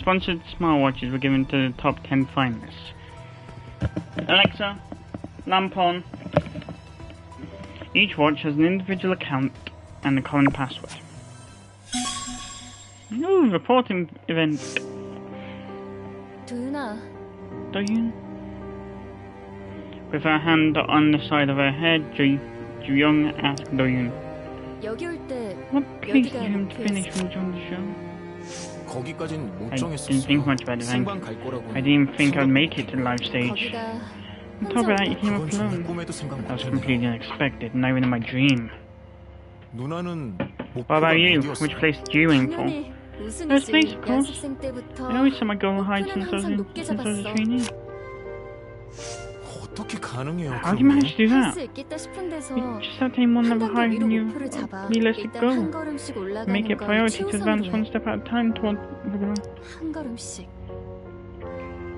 Sponsored smartwatches were given to the top 10 finalists. Alexa, lamp on. Each watch has an individual account and a common password. Ooh, reporting event. Do-yoon? With her hand on the side of her head, Ju-young asked Do-yoon, "What place did you finish when you joined the show?" I didn't think much about it, thank you. I didn't think I'd make it to the live stage. On top of that, you came up alone. That was completely unexpected, not even in my dream. What about you? Which place did you aim for? First place, of course. I always set my goal high since I was a trainee. How do you manage to do that? You just have to aim one level higher than your realistic goal. Make it a priority to advance one step at a time toward the goal.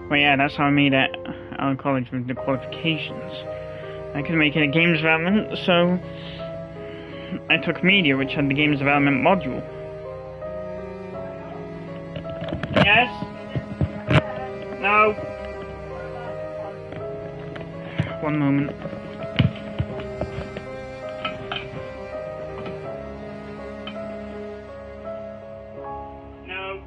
Well, yeah, that's how I made it out of college with the qualifications. I couldn't make it a games development, so I took media, which had the games development module. Yes? No? One moment. No.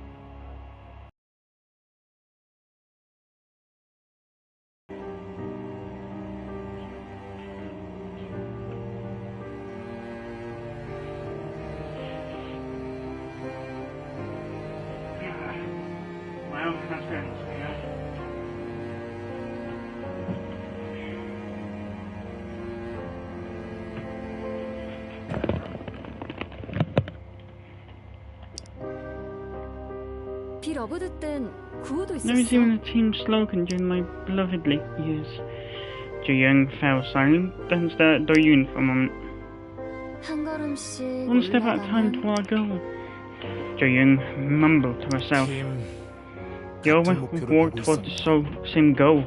Well, that's good. There was even a team slogan during my beloved years. Ju-young fell silent, then stared at Do-yoon for a moment. One step at a time toward our goal. Ju-young mumbled to herself. We all walked toward the same goal.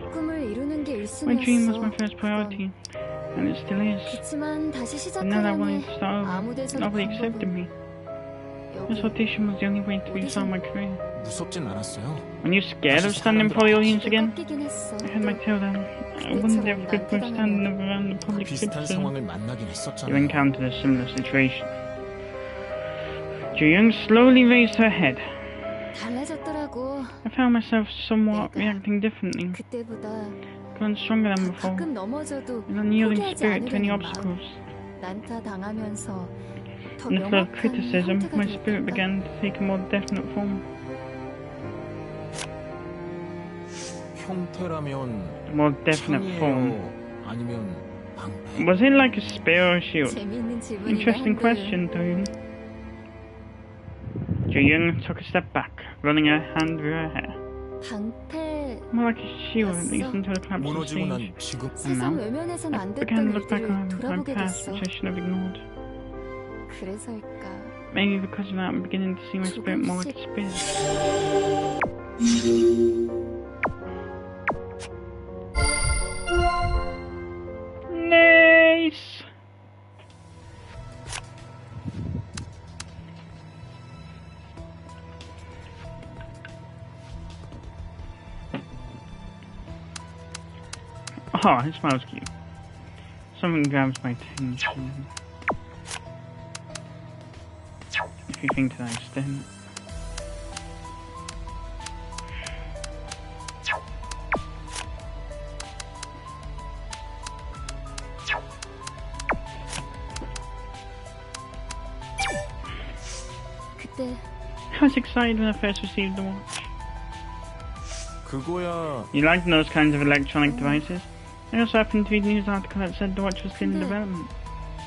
My dream was my first priority, and it still is. But now that I wanted to start over, nobody accepted me. This audition was the only way to restart my career. When you're scared of standing in front of the audience again? I had my tail down. I wouldn't have good with standing around the public so you encountered a similar situation. Ju-young slowly raised her head. I found myself somewhat reacting differently. Grown stronger than before, an unyielding spirit to any obstacles. In the flood of criticism, my spirit began to take a more definite form. More definite form. Was it like a spear or a shield? Interesting question, Do-yoon. Ju-young took a step back, running her hand through her hair. More like a shield, at least until the collapse of the stage. And now, I began to look back on my past, which I should have ignored. Maybe because of that, I'm beginning to see my spirit more like a spear. Nice! Oh, it smells cute. Something grabs my attention. If you think to that extent. I was excited when I first received the watch. You like those kinds of electronic devices? I also happened to read a news article that said the watch was still in development,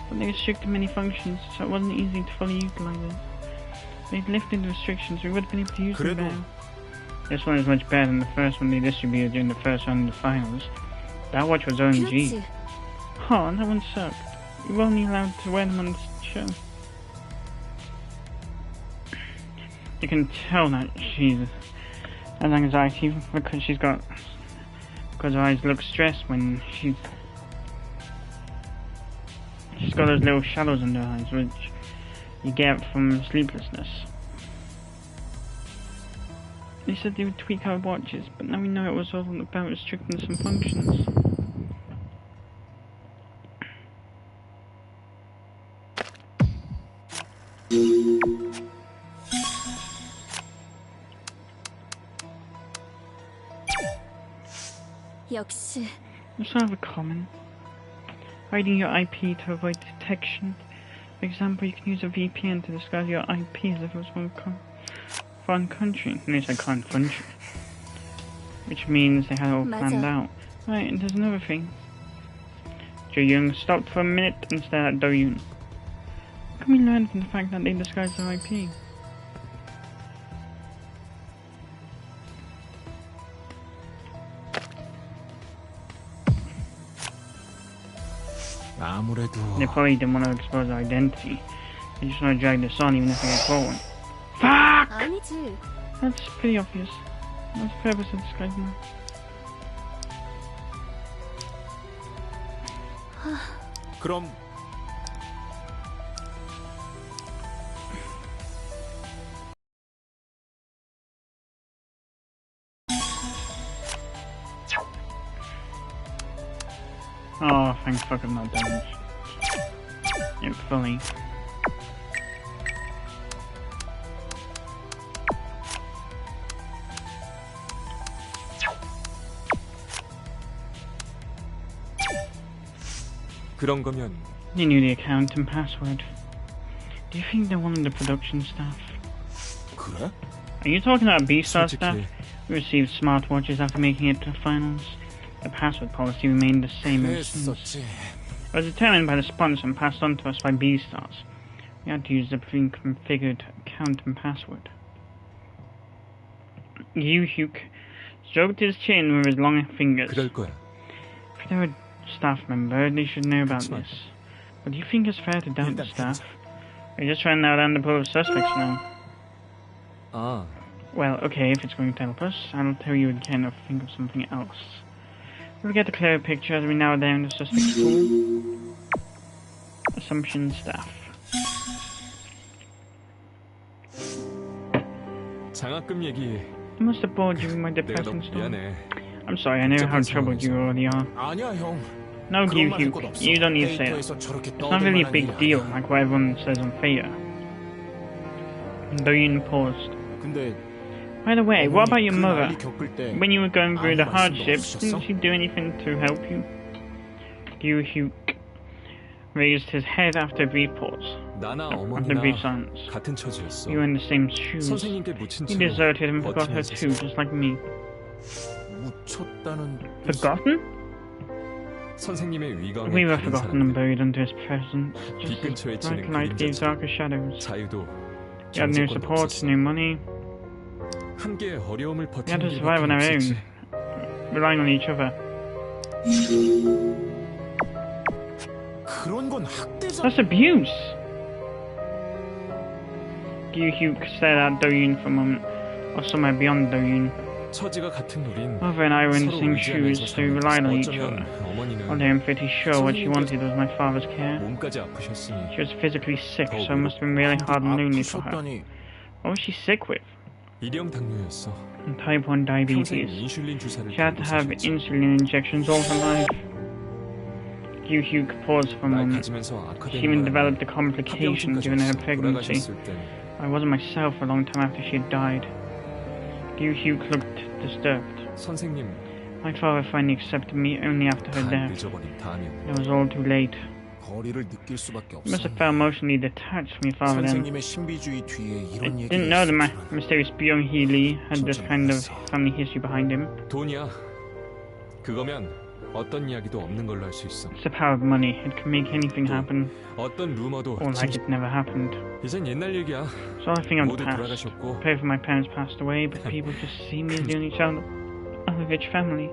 but they restricted many functions, so it wasn't easy to fully utilize it. They've lifted the restrictions, so we would have been able to use it better. This one is much better than the first one they distributed during the first round of the finals. That watch was OMG. Oh, that one sucked. We were only allowed to wear them on the show. You can tell that she has anxiety because her eyes look stressed when she's got those little shadows under her eyes, which you get from sleeplessness. They said they would tweak our watches, but now we know it was all about restricting some functions. It's sort of a common. Hiding your IP to avoid detection. For example, you can use a VPN to disguise your IP as if it was one foreign country. At least I can't country. Which means they had it all planned out. Right, and there's another thing. Jo-young stopped for a minute and stared at Do-yoon. What can we learn from the fact that they disguised their IP? They probably didn't want to expose their identity. They just want to drag this on even if they get caught one. Fuck! That's pretty obvious. What's the purpose of disguising 그럼 Oh, thank fuck I'm not damaged. It's funny. 그런 거면 They knew the account and password. Do you think they're one of the production staff? 그래? Are you talking about B-Star staff? We received smartwatches after making it to the finals. The password policy remained the same ever since. It was determined by the sponsor and passed on to us by B-Stars. We had to use the pre-configured account and password. Yu-Hyuk stroked his chin with his long fingers. 그럴 거야. If they're a staff member, they should know about this. But do you think it's fair to doubt the staff? We're just trying to narrow down the pool of suspects now. 아, Well, okay, if it's going to help us, I'll tell you again or think of something else. We'll get a clearer picture as we narrow down the suspects pool. Assumption staff. 장학금 얘기. I must have bored you with my 내가 depressing 너무 story. 미안해. I'm sorry, I know how troubled you already are. 아니야, 형. No, Yu-Hyuk, you don't need to say that. It's not really a big deal, like what everyone says on Fate. Do-yoon paused. 근데 By the way, what about your mother? When you were going through the hardships, didn't she do anything to help you? Yu-Hyuk raised his head after a brief pause. 나나 After a brief silence. 같은 처지였어. You were in the same shoes. 선생님께 묻힌 You 채로 deserted and forgot her too, just like me. 묻혔다는 Forgotten? 선생님의 위강에 We were 다른 forgotten and 사람들. buried under his presence, 빛 just 근처에 as 지는 bright light gave 그림자처럼 darker shadows. 자유도 We had no 정체권도 support, 없었어. no money. 함께 어려움을 We had to 버티는 survive on our 길밖에 own, 없었지. relying on each other. 그런 건 학대자. That's abuse! Yu-Hyuk stared at Do-yoon for a moment, or somewhere beyond Do-yoon. 처지가 같은 우린 Mother and I were in the 서로 same 의지하면서 shoes, so we relied on each 어쩌면 other. 어머니는 Although I'm pretty sure what she wanted was my father's care. 몸까지 아프셨으니 She was physically sick, so it must have been really hard and lonely for her. 아프셨다니 What was she sick with? 일형 당뇨였어. Type 1 평생 diabetes. 인슐린 주사를 She had to 들고 have 사셨지. insulin injections all her life. Yu-Hyuk paused for a 날 moment. 가지면서 She even 악화된 developed a complication during her pregnancy. 돌아가셨을 땐 I wasn't myself for a long time after she had died. Yu-Hyuk looked disturbed. 선생님 My father finally accepted me only after her 다 death. 늦어버린 다음이었네. It was all too late. 거리를 느낄 수밖에 You must have 없었네. felt emotionally detached from your father then. 선생님의 신비주의 뒤에 I 이런 didn't 얘기가 know the 있었구나. mysterious Byung-hee Lee had this kind of family history behind him. 돈이야. 그거면 어떤 이야기도 없는 걸로 할 수 있어. It's the power of money. It can make anything happen, 어떤 루머도 or like it never happened. 이젠 옛날 얘기야. So I think of the 모두 past. 돌아가셨고 Pray for my parents passed away, but people just see me as the only child of a rich family.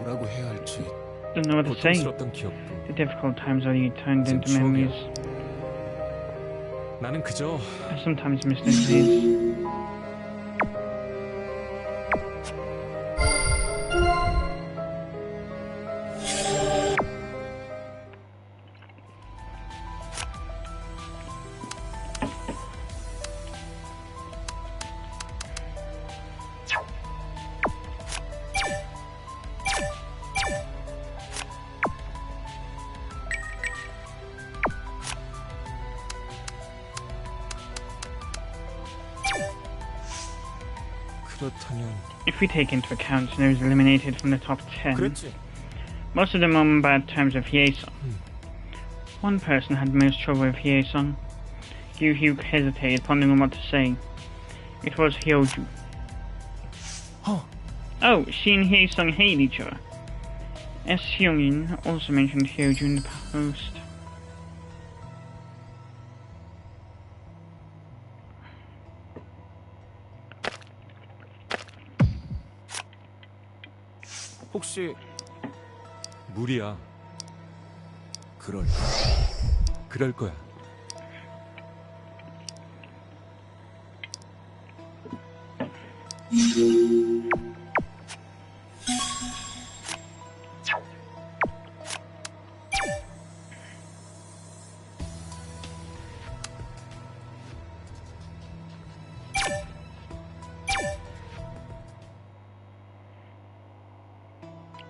뭐라고 해야 할지 Don't know what to say. 고통스럽던 기억도 The difficult times already turned 이젠 into memories. 나는 그저 I sometimes miss those days. 그렇다면 If we take into account those eliminated from the top 10, 그랬지. most of them are on bad terms with Hye-sung. One person had most trouble with Hye-sung. Yu hesitated, pondering on what to say. It was Hyoju. Huh. Oh, she and Hye-sung hate each other. S. Hyungin also mentioned Hyoju in the post. 혹시 무리야. 그럴 거야.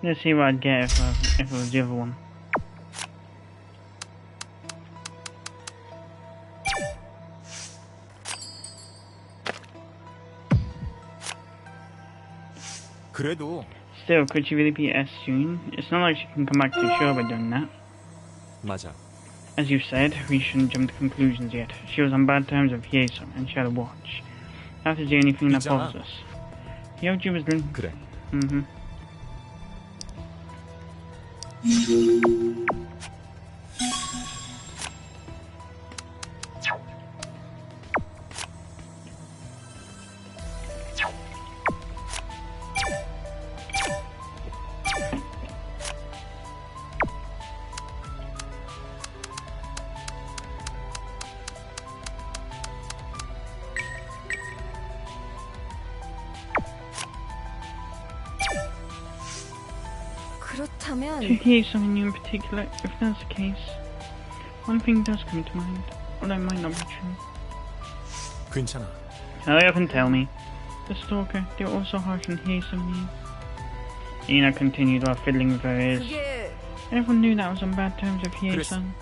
Let's see what I'd get if it was the other one. 그래도 Still, could she really be S. Hyun? It's not like she can come back to the show by doing that. 맞아. As you said, we shouldn't jump to conclusions yet. She was on bad terms with Hye-sung, and she had a watch. That is the only thing that bothers us. Hyoju was... 그래. Mm-hmm. 그렇다면 To Hye-sung in particular, if that's the case, one thing does come to mind, although it might not be true. 괜찮아. Hurry up and tell me. The stalker, they were also harsh on Hye-sung. Ina continued while fiddling with her ears. 그게 Everyone knew that I was on bad terms with Hye-sung.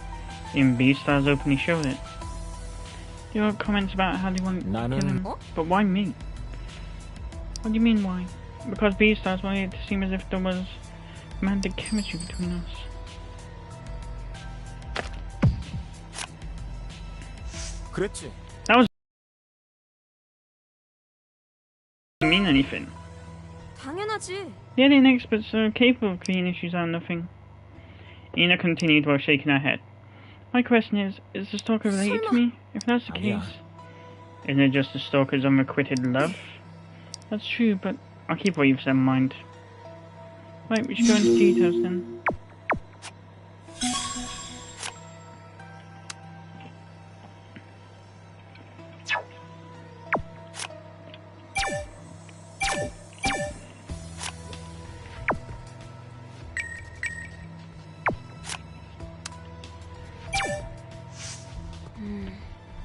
Even B-Stars openly showed it. There were comments about how they wanted to kill him, but why me? What do you mean why? Because B-Stars wanted it to seem as if there was romantic chemistry between us. 그랬지. That was... Didn't mean anything. 당연하지. The alien experts are capable of cleaning issues out of nothing. Ina continued while shaking her head. My question is the stalker related to me? If that's the 아니야. case, isn't it just the stalker's unrequited love? That's true, but I'll keep what you've said in mind. Right, we should go into details then.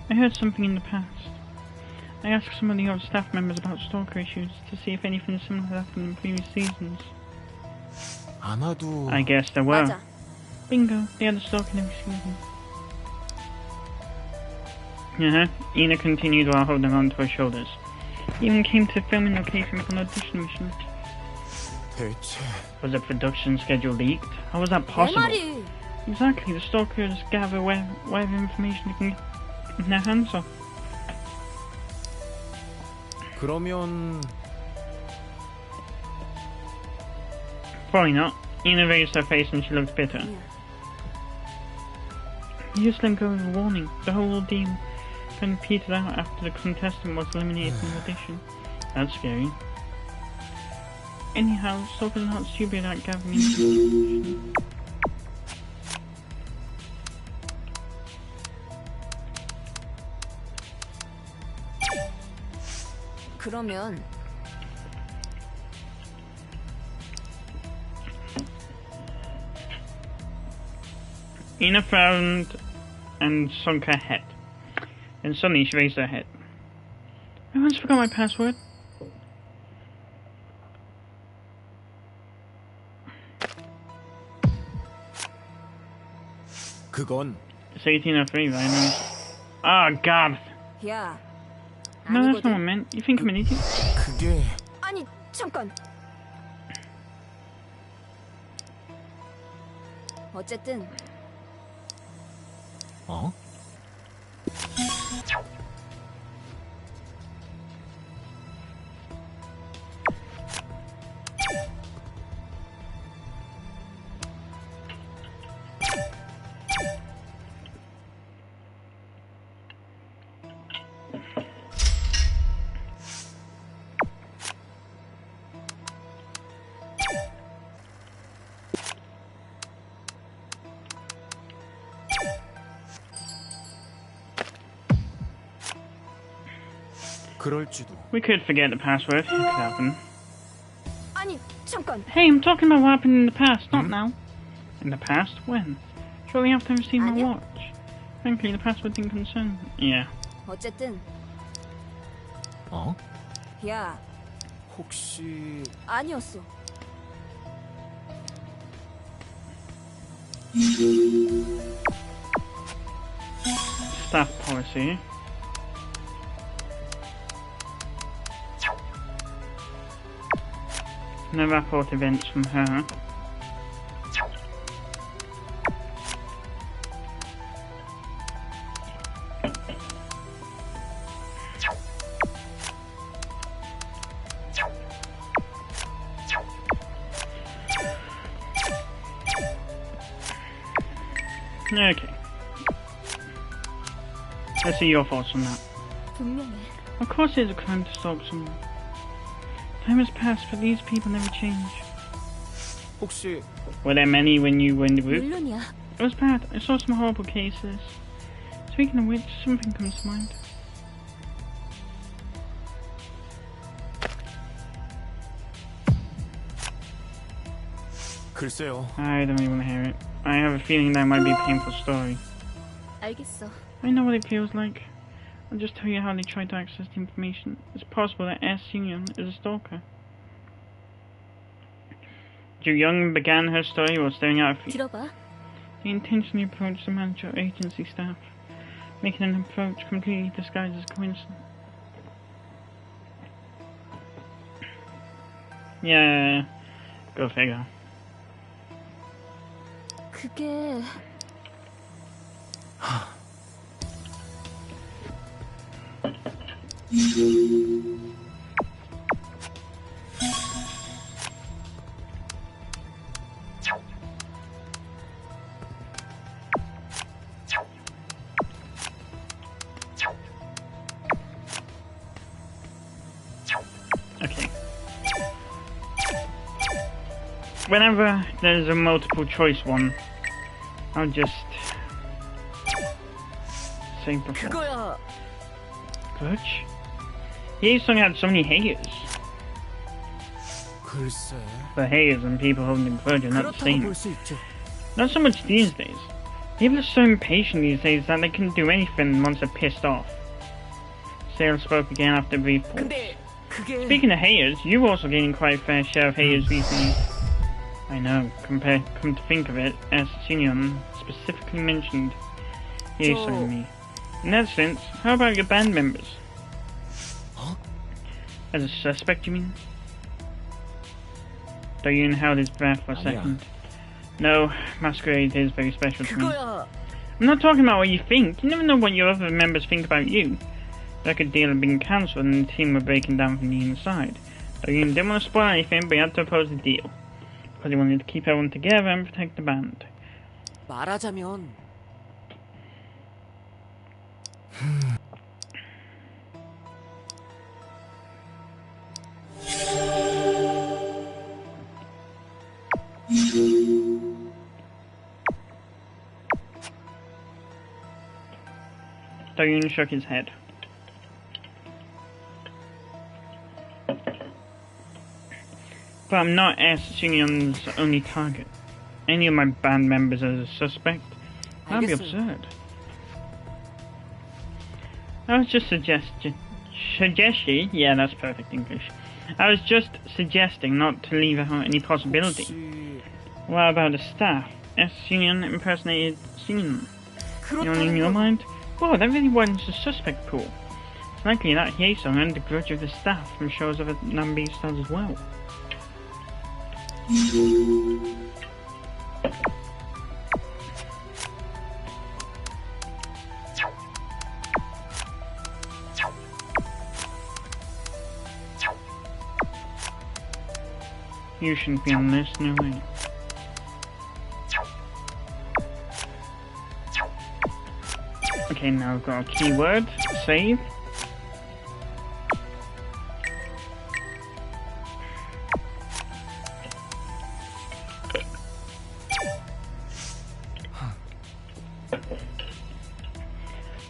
I heard something in the past. I asked some of the old staff members about stalker issues to see if anything similar had happened in previous seasons. 아마도 I guess there were. 맞아. Bingo, they had a stalker in every season. Ina continued while holding on to her shoulders. Even came to filming location for an audition mission. 대체 Was the production schedule leaked? How was that 내 possible? 말이 Exactly, the stalkers gather whatever information they can get in their hands on. 그러면 Probably not. Ina raised her face and she looked bitter. 아니야. You just let go of a warning. The whole ordeal kind of petered out after the contestant was eliminated from the audition. That's scary. Anyhow, stalkers are not stupid at gathering information. 그러면 Ina frowned and sunk her head. Then suddenly she raised her head. I once forgot my password. 그건 It's 1803, right? Oh god. 야, No, that's not what I 아니거든. meant. You think I'm an idiot? 그게 아니, 잠깐. 어쨌든 어? 그럴지도. We could forget the password. It could happen. 아니, 잠깐. Hey, I'm talking about what happened in the past, not now. In the past? When? Shortly after I received my 아니야. watch. Frankly, the password didn't concern me. Yeah. 어쨌든 어? 야, 혹시 아니었어. Staff policy. No report events from her. Okay. Let's see your thoughts on that. 분명해. Of course it's a crime to stalk someone. Time has passed, but these people never change. 혹시 Were there many when you were in the group? 물론이야. It was bad. I saw some horrible cases. Speaking of which, something comes to mind. 글쎄요. I don't really want to hear it. I have a feeling that might be a painful story. 알겠어. I know what it feels like. I'll just tell you how they tried to access the information. It's possible that S. Union is a stalker. Ju Young began her story while staring out a 들어봐. They intentionally approached the manager or agency staff, making an approach completely disguised as coincidence. Yeah, go figure. 그게 Okay. Whenever there's a multiple choice one, I'll just say before. 그거야. Grudge? He song had so many haters. 글쎄. But haters and people holding a grudge are not the 그렇다고 same. 볼 수 있죠. Not so much these days. People are so impatient these days that they can do anything once they're pissed off. Sale spoke again after a brief pause. 근데 그게 Speaking of haters, you're also getting quite a fair share of haters recently. I know, come to think of it, as Shinyon specifically mentioned Yeso and me. In that sense, how about your band members? Huh? As a suspect, you mean? Doyun held his breath for a 아니야. second. No, Masquerade is very special to me. 그거야. I'm not talking about what you think. You never know what your other members think about you. The record deal had been cancelled and the team were breaking down from the inside. Doyun didn't want to spoil anything, but he had to oppose the deal. Because he wanted to keep everyone together and protect the band. 말하자면 Doyun shook his head. But I'm not S. Shingyon's only target. Any of my band members as a suspect? That'd be 알겠어요. absurd. I was just suggesting, yeah, that's perfect English. I was just suggesting not to leave out any possibility. 혹시 What about the staff? S. Shinyon impersonated Shinyon. You know, in your mind? Whoa, that really widens the suspect pool. It's likely that Hyeso earned the grudge of the staff from shows of Nambi stars as well. You shouldn't be on this, no way. Okay, now I've got a keyword, save.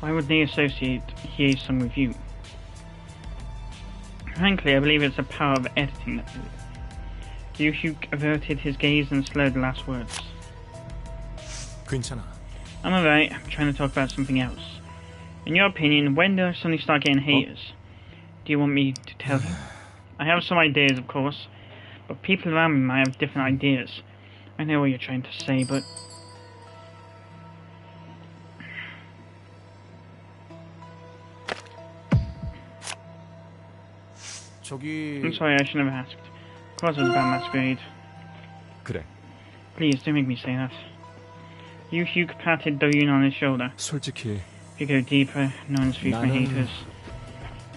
Why would they associate Hyeso with you? Frankly, I believe it's the power of editing that did it. Ryuhyuk averted his gaze and slurred the last words. 괜찮아. I'm alright, I'm trying to talk about something else. In your opinion, when do I suddenly start getting haters? Do you want me to tell you? I have some ideas, of course, but people around me might have different ideas. I know what you're trying to say, but... I'm sorry, I should never asked. Of course it was about masquerade. 그래. Please, don't make me say that. Ryuhyuk patted Do-yoon on his shoulder. 솔직히 If you go deeper, no one's free from haters.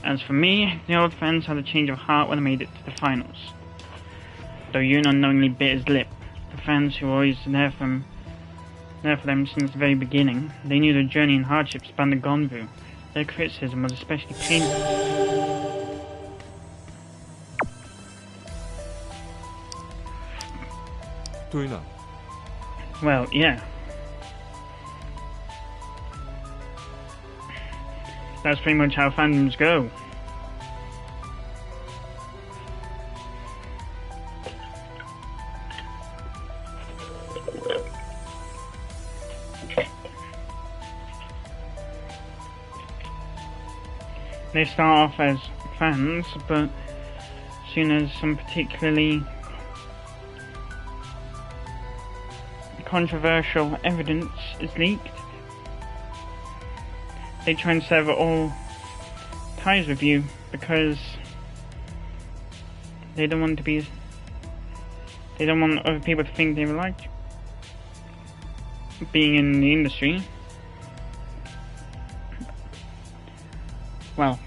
As for me, the old fans had a change of heart when I made it to the finals. Do-yoon unknowingly bit his lip. The fans who were always there for them since the very beginning, they knew the journey and hardships band had gone through. Their criticism was especially painful. 도윤아, Well, yeah. That's pretty much how fandoms go. They start off as fans, but as soon as some particularly controversial evidence is leaked, they try and sever all ties with you because they don't want other people to think they were like being in the industry. Well,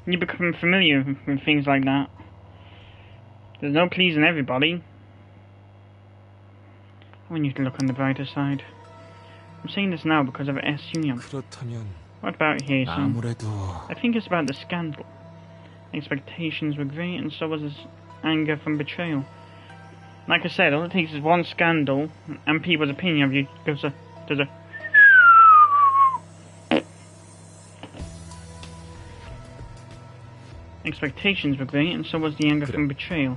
you become familiar with things like that. There's no pleasing everybody. I want you to look on the brighter side. I'm saying this now because of S. Union. 그렇다면 What about Hyeso? 아무래도 I think it's about the scandal. Expectations were great, and so was his anger from betrayal. Like I said, all it takes is one scandal, and people's opinion of you goes to the... Expectations were great, and so was the anger from betrayal.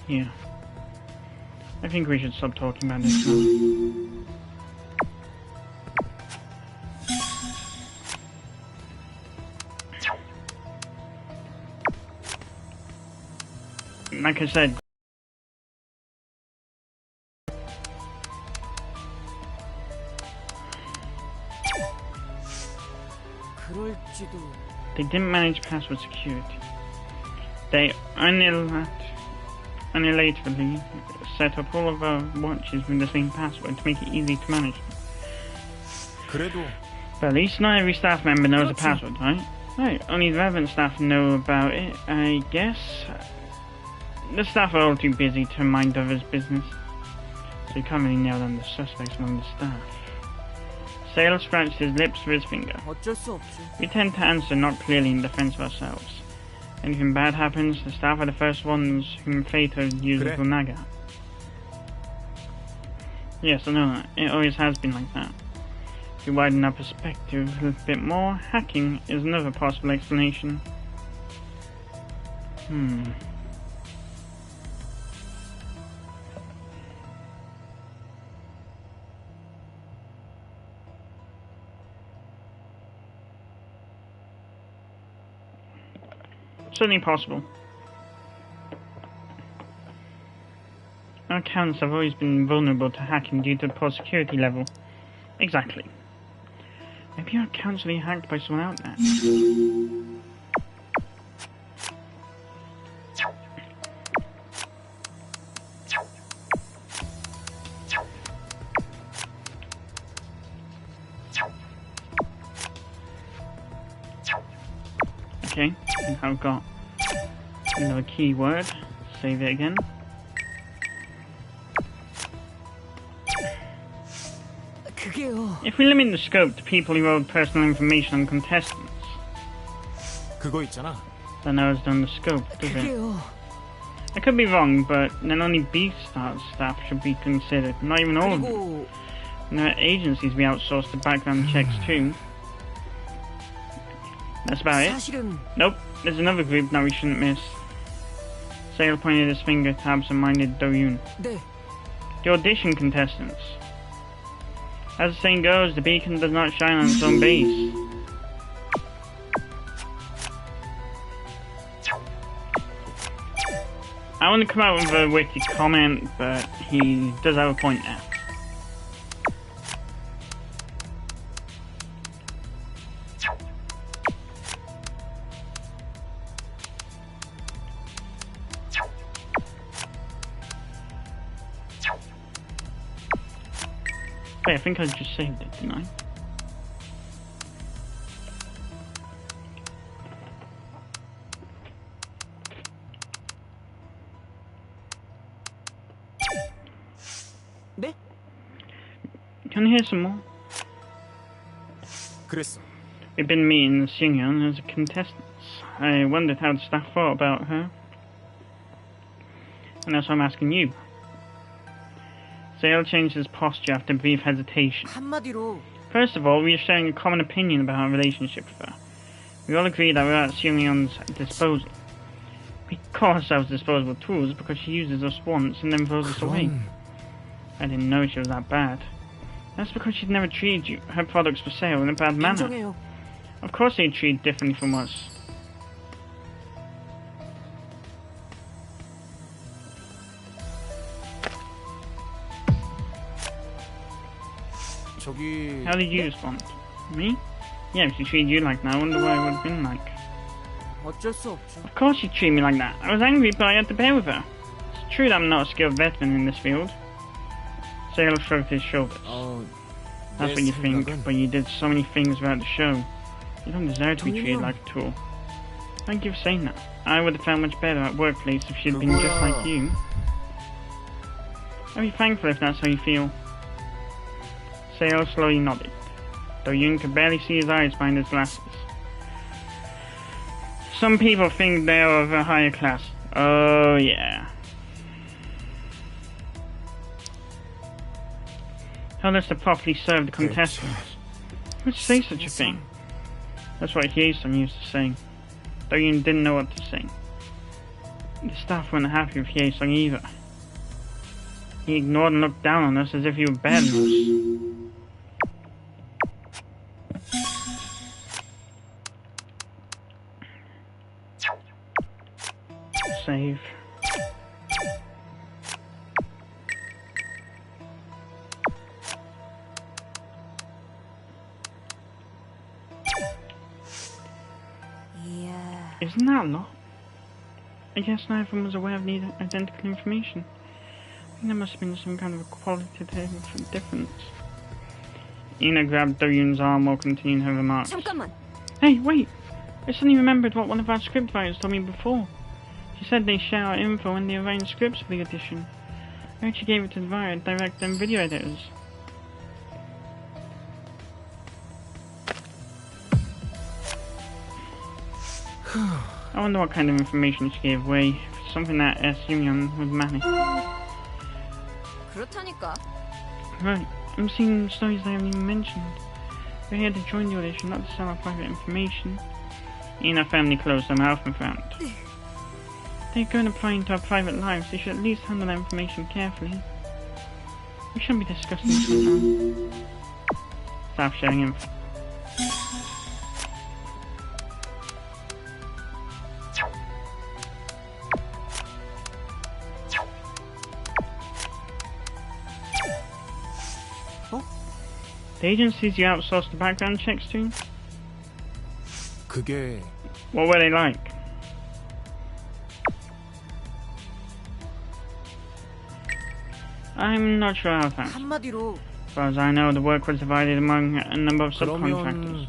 Yeah. I think we should stop talking about this now. Like I said, 그럴지도. they didn't manage password security. They unilaterally set up all of our watches with the same password to make it easy to manage. 그래도 But at least not every staff member knows the password, right? Right, only the relevant staff know about it, I guess. The staff are all too busy to mind others' business, so you can't really nail down the suspects among the staff. Sale scratched his lips with his finger. 어쩔 수 없지. We tend to answer not clearly in defense of ourselves. Anything bad happens, the staff are the first ones whom Fato uses 그래. the naga. Yes, I know that. It always has been like that. If you widen our perspective a little bit more, hacking is another possible explanation. Certainly possible. Our accounts have always been vulnerable to hacking due to the poor security level. Exactly. Maybe our accounts are being hacked by someone out there. Okay, and I've got another keyword. Save it again. 그게요. If we limit the scope to people who hold personal information on contestants, 그거 있잖아. that narrows down the scope, does it? 그게요. I could be wrong, but then only B-Star staff should be considered, not even all of them. 그리고 And there are agencies we outsource the background checks too. That's about it. 사실은 Nope, there's another group that we shouldn't miss. Sale pointed his finger at absent-minded Do-yoon. 네. The audition contestants. As the saying goes, the beacon does not shine on its own base. I want to come out with a witty comment, but he does have a point there. Wait, I think I just saved it, didn't I? 네? Can you hear some more? 그랬어. We've been meeting Seungyeon as a contestant. I wondered how the staff thought about her. And that's why I'm asking you. Sale changed his posture after brief hesitation. 한마디로 First of all, we are sharing a common opinion about our relationship with her. We all agree that we're at Seungyeon's disposal. We call ourselves disposable tools because she uses us once and then throws us away. I didn't know she was that bad. That's because she'd never treated you, her products for sale, in a bad manner. 인정해요. Of course they'd treat differently from us. 저기 How did you respond? Me? Yeah, if she treated you like that, I wonder what it would have been like. 어쩔 수 없죠. Of course she'd treat me like that. I was angry, but I had to bear with her. It's true that I'm not a skilled veteran in this field. Sale shrugged his shoulders. That's what you think, but you did so many things throughout the show. You don't deserve to be treated like a tool. Thank you for saying that. I would have felt much better at workplace if she'd been just like you. I'd be thankful if that's how you feel. Sale slowly nodded, though Yoon could barely see his eyes behind his glasses. Some people think they are of a higher class. Oh yeah. How does to properly serve the contestants? Who would say such a thing? That's what Hye-sung used to say. Though Yoon didn't know what to say. The staff weren't happy with Hye-sung either. He ignored and looked down on us as if he were better than us. Save. 이야. Isn't that a lot? I guess not everyone was aware of the identical information. I think there must have been some kind of a qualitative difference. Ina grabbed Do-yoon's arm while continuing her remarks. 잠깐만. Hey, wait! I suddenly remembered what one of our script writers told me before. She said they share our info when they arrange scripts for the audition. I heard she gave it to the director and video editors. I wonder what kind of information she gave away. Something that Seungyeon would manage. 그렇다니까. Right, I'm seeing stories I haven't even mentioned. We're here to join the audition, not to sell our private information. Ina firmly closed her mouth and frowned. They're going to pry into our private lives. They should at least handle that information carefully. We shouldn't be discussing this right now. Stop sharing info. The agencies you outsourced the background checks to? 그게 What were they like? I'm not sure how fast. 한마디로 As far as I know, the work was divided among a number of subcontractors. 그러면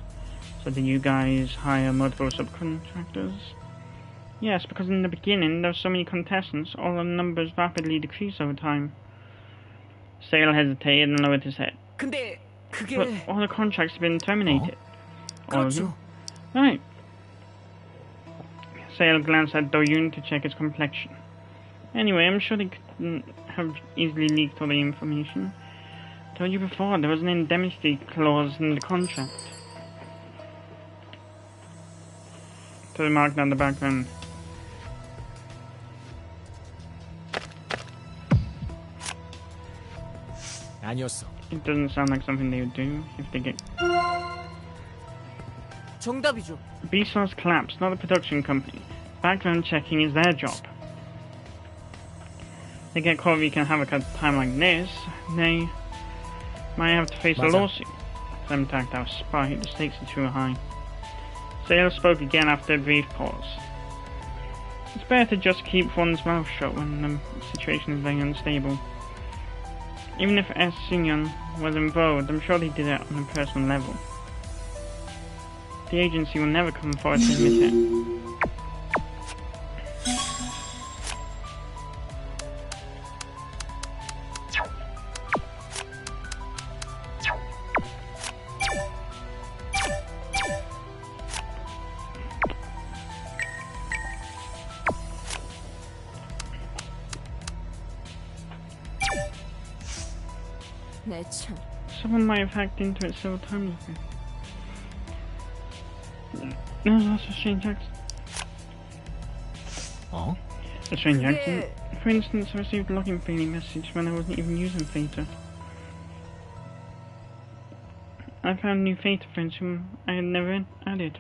So did you guys hire multiple subcontractors? Yes, because in the beginning there were so many contestants, all the numbers rapidly decreased over time. Sale hesitated and lowered his head. 근데 But 그게 all the contracts have been terminated. All of 그렇죠. them? Right. Sale glanced at Do-yoon to check his complexion. Anyway, I'm sure they couldn't have easily leaked all the information. I told you before, there was an indemnity clause in the contract. To the mark down the background. 아니었어. It doesn't sound like something they would do if they get... 정답이죠. Vsauce collapsed, not the production company. Background checking is their job. They get caught if you can have a time like this, they might have to face a 맞아. lawsuit. For them to act out spite, the stakes are too high. Sale spoke again after a brief pause. It's better to just keep one's mouth shut when the situation is very unstable. Even if S. Sinyon was involved, I'm sure they did it on a personal level. The agency will never come forward to admit it. 내 참. Someone might have hacked into it several times ago. There was also a strange accident. 어? A strange 그게- accident. For instance, I received a login failing message when I wasn't even using Theta. I found new Theta friends whom I had never added.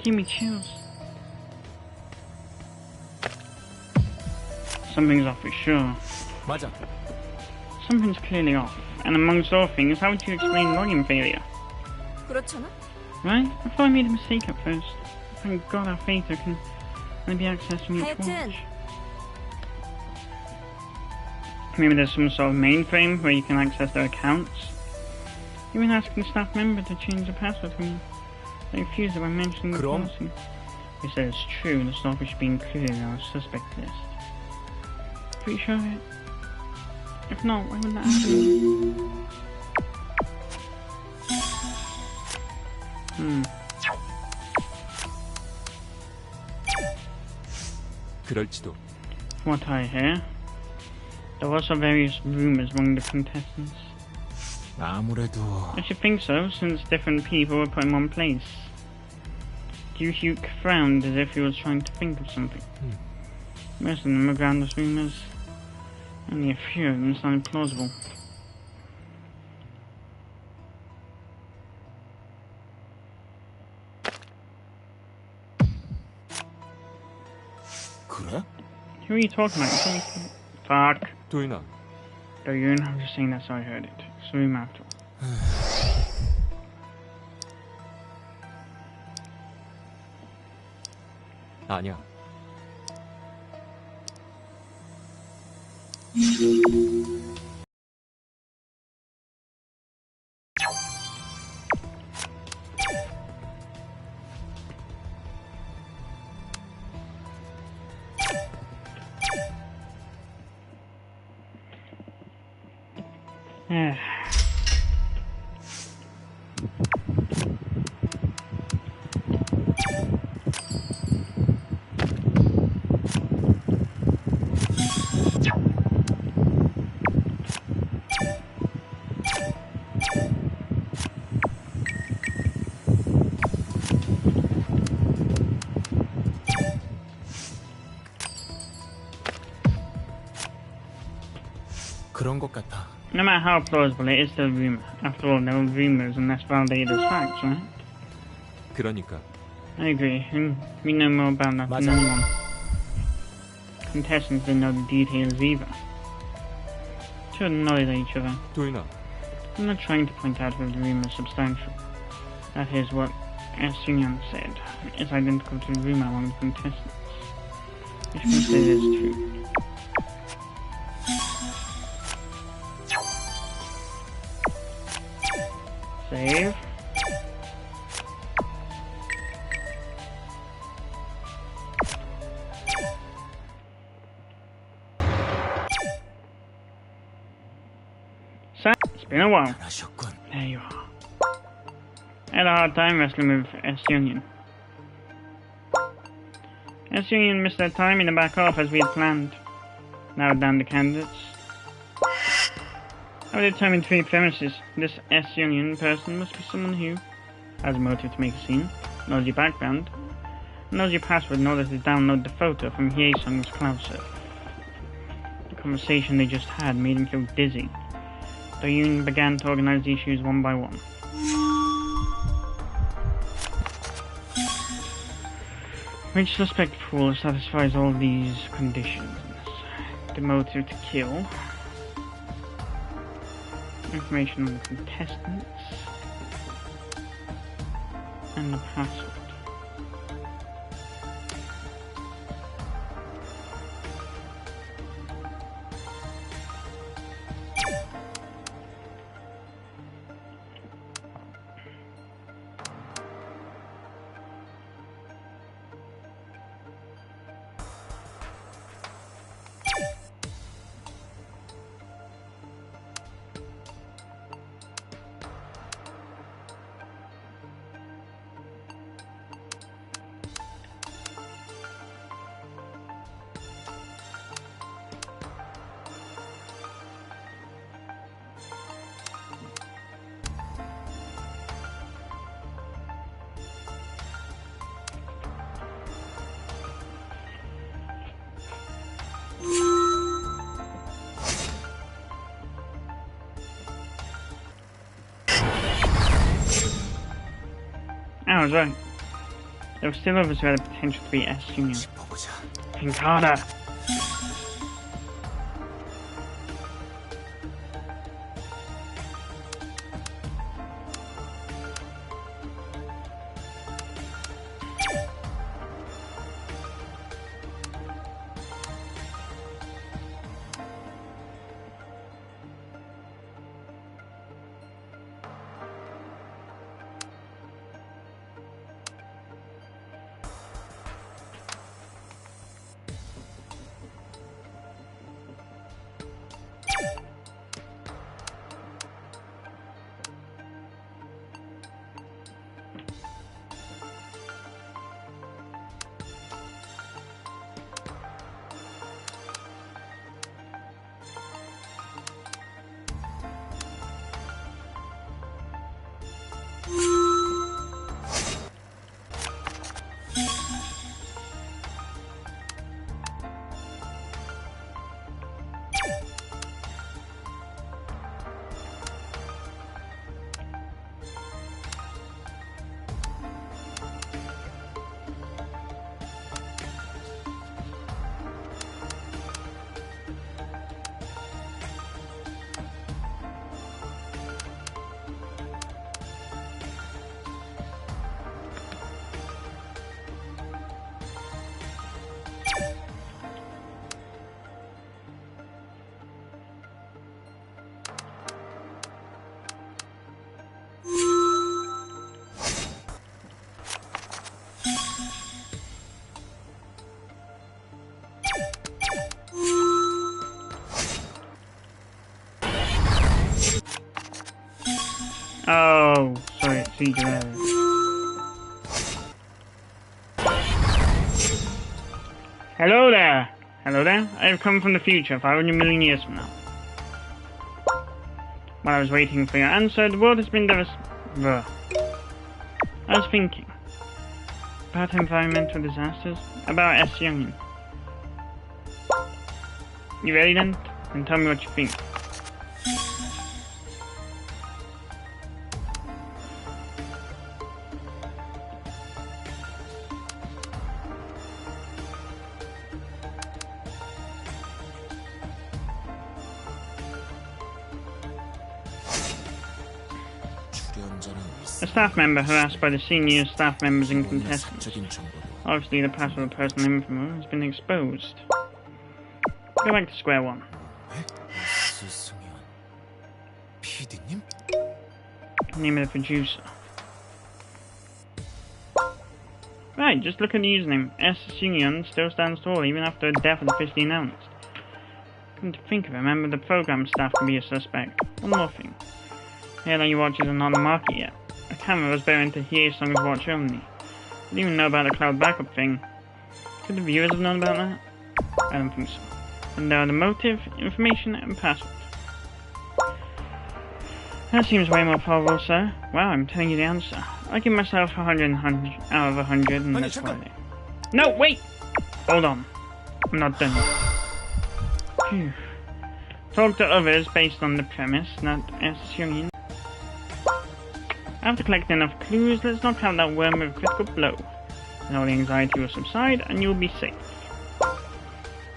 Give me chills. Something's off for sure. 맞아. Something's clearly off. And amongst all things, how would you explain login failure? 그렇잖아? Right? I thought I made a mistake at first. Thank God our Phaeton can only be accessed from each 하여튼 watch. Maybe there's some sort of mainframe where you can access their accounts. Even asking staff member to change the password for me. They refused it by mentioning the 그럼? policy. They said it's true, the stuff should be included in our suspect list. Pretty sure of it. If not, why would that happen? 그럴지도. From what I hear, there were also various rumors among the contestants. 아무래도 I should think so, since different people were put in one place. Duke frowned as if he was trying to think of something. Most of them were groundless rumors. Only a few of them sounded plausible. 그래? Who are you talking about? Fuck. 도윤아, Doyun, I'm just saying that's how I heard it. It's a rumor after all. 아니야. 그런 것 같아. No matter how plausible, it is still a rumor. After all, they were rumors and that's validated as facts, right? 그러니까 I agree, and we know more about that than 맞아. anyone. Contestants didn't know the details either. Two of them nodded at each other. 도윤아, I'm not trying to point out if the rumor is substantial. That is what Sunyan said. It's identical to the rumor among the contestants. If you consider it is true. Save. So, it's been a while. 잘하셨군. There you are. I had a hard time wrestling with S-Union. S-Union missed their time in the back off as we had planned. Narrowed down the candidates. I have determined three premises. This S-Union person must be someone who has a motive to make a scene, knows your background, knows your password in order to download the photo from Hye-sung's cloud server. The conversation they just had made him feel dizzy. Doyoon began to organize the issues one by one. Which suspect pool satisfies all these conditions? The motive to kill, information on the contestants, and the password. I was right. There were still others who had the potential to be S-Union. 짚어보자. Think harder. Oh, sorry, CGI. Hello there! Hello there, I have come from the future, 500 million years from now. While I was waiting for your answer, the world has been I was thinking about environmental disasters, about S. Youngin. You ready then? And tell me what you think. A staff member harassed by the senior staff members and contestants. Obviously, the password of personal info has been exposed. Go back to square one. Name of the producer. Right, just look at the username. S. Sungyeon still stands tall even after the death is officially announced. Come to think of it, remember the program staff could be a suspect. One more thing. Halo you watches are not on the market yet. A camera was bearing to hear songs watch only. Didn't even know about the cloud backup thing. Could the viewers have known about that? I don't think so. And there are the motive, information, and password. That seems way more probable, sir. Wow, I'm telling you the answer. I give myself 100 out of 100 and that's Friday. No, wait! Hold on. I'm not done yet. Phew. Talk to others based on the premise, not assuming. After collecting enough clues, let's knock out that worm with a critical blow. And all the anxiety will subside and you'll be safe.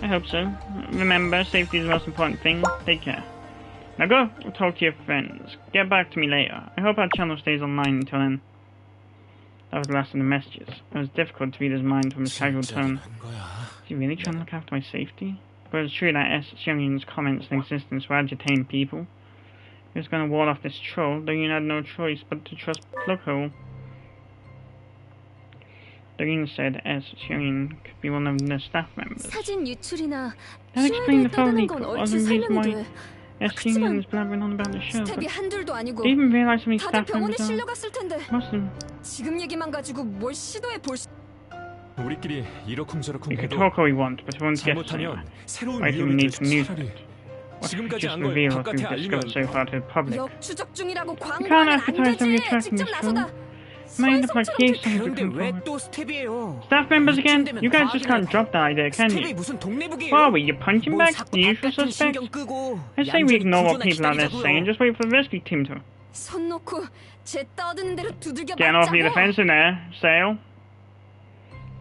I hope so. Remember, safety is the most important thing. Take care. Now go, talk to your friends. Get back to me later. I hope our channel stays online until then. That was the last of the messages. It was difficult to read his mind from his casual tone. Is he really trying to look after my safety? But it's true that S. Seung-yun's comments and existence were agitating people. He was going to ward off this troll, though you had no choice but to trust Plughole. Doreen said S. Seung-yun could be one of the staff members. That explained the phony other reason why S. Seung-yun is blabbering on about the show, but did you even realise how many staff members are? Most of them. 우리끼리 이러쿵저러쿵 We can 해도 talk all we want, but it won't get us anywhere. 잘못하면 새로운 Why do we 위험이 need 될지 some news? 차라리 What if we 지금까지 just 안 걸 reveal what 바깥에 we've discovered so 알리면 far to the public? We can't advertise that we're tracking this show. Might look like he something to 그런데 come 왜 forward. 또 스텝이에요? Staff members again? You guys just can't drop that idea, can 스텝이 you? 무슨 동네북이에요? What are we, you punching 뭐 back? 자꾸 The usual 바깥은 suspects? 신경 끄고 I say we ignore what 얌전히 people out there say and just wait for the rescue team to 손 놓고 제 떠드는 대로 두들겨 get off the 맞자고. defense in there, Sale.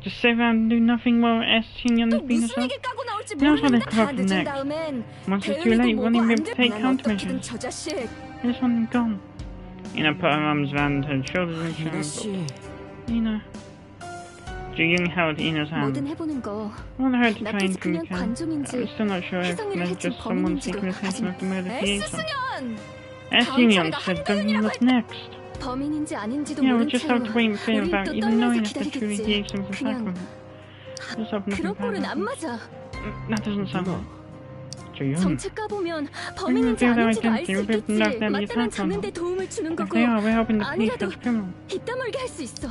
Just sit around and do nothing while S. Seung-yun is 또 being 무슨 herself. 얘기 까고 나올지 Knows what 모르는데 they 다 come up 늦은 next. 다음엔 Once it's too late, won't even be able to take 난 countermeasures. 어떻게든 저 자식 I just want him gone. Ina put her arms around her shoulders and 이나 shouted, 씨, Ina. Ji-young held Ina's hand. 뭐든 해보는 거. I want her to try and 나쁜 그냥 communicate. I'm 관종인지 still not sure if 혜성이를 there's 해친 just someone 범인인지도 seeking attention of the murder S. theater. 승연! S. Seung-yun said, what's next? 범인인지 아닌지도 Yeah, we'll 모른 just 채로 have to wait and feel 우린 about 또 even knowing 떨면서 if the truly 기다리겠지. DH was 그냥 Just hope nothing 그런 꼴은 bad 안 happens. 맞아. That doesn't sound right. Ji-young. 정체 까보면 범인인지 아닌지도 알 수 있겠지. 맞다면 잡는 데 도움을 주는 If 거고 they are, we're helping the police 아니라도 catch criminal. 입 다물게 할 수 있어.